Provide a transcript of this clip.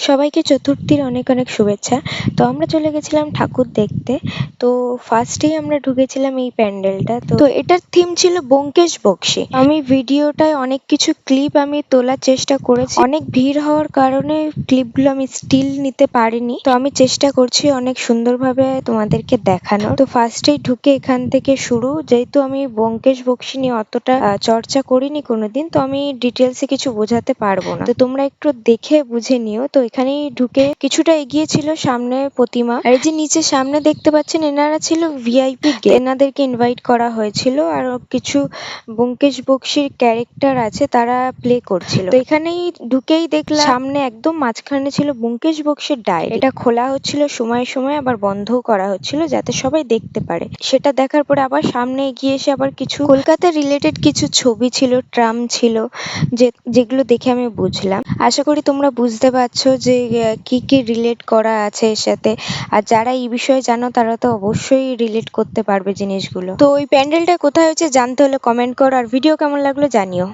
সবাইকে চতুর্থীর অনেক অনেক শুভেচ্ছা। তো আমরা চলে গেছিলাম ঠাকুর দেখতে। তো ফার্স্টেই আমরা ঢুকেছিলাম এই প্যান্ডেলটা। তো এটার থিম ছিল ব্যোমকেশ বক্সী। আমি ভিডিওটায় অনেক কিছু ক্লিপ আমি তোলার চেষ্টা করেছি, অনেক ভিড় হওয়ার কারণে ক্লিপগুলো আমি স্টিল নিতে পারিনি। তো আমি চেষ্টা করছি অনেক সুন্দরভাবে তোমাদেরকে দেখানো। তো ফার্স্টেই ঢুকে এখান থেকে শুরু, যেহেতু আমি ব্যোমকেশ বক্সী নিয়ে অতটা চর্চা করিনি কোনোদিন, তো আমি ডিটেলসে কিছু বোঝাতে পারবো না। তো তোমরা একটু দেখে বুঝে নিও। তো এখানেই ঢুকে কিছুটা এগিয়ে ছিল সামনে প্রতিমা, আর এই যে নিচে সামনে দেখতে পাচ্ছেন এনারা ছিল ভিআইপি গেস্ট, এনাদেরকে ইনভাইট করা হয়েছিল। আর কিছু ব্যোমকেশ বক্সীর ক্যারেক্টার আছে, তারা প্লে করছিল। তো এখানেই ঢুকেই দেখলাম সামনে একদম মাঝখানে ছিল ব্যোমকেশ বক্সীর ডায়েরি। এটা খোলা হচ্ছিল সময় সময়, আবার বন্ধও করা হচ্ছিল যাতে সবাই দেখতে পারে। সেটা দেখার পরে আবার সামনে এগিয়ে এসে আবার কিছু কলকাতা রিলেটেড কিছু ছবি ছিল, ট্রাম ছিল, যেগুলো দেখে আমি বুঝলাম। আশা করি তোমরা বুঝতে পারছো যে কি কি রিলেট করা আছে এর সাথে। আর যারা এই বিষয়ে জানো তারা তো অবশ্যই রিলেট করতে পারবে জিনিসগুলো। তো ওই প্যান্ডেলটা কোথায় হয়েছে জানতে হলে কমেন্ট করো, আর ভিডিও কেমন লাগলো জানিও।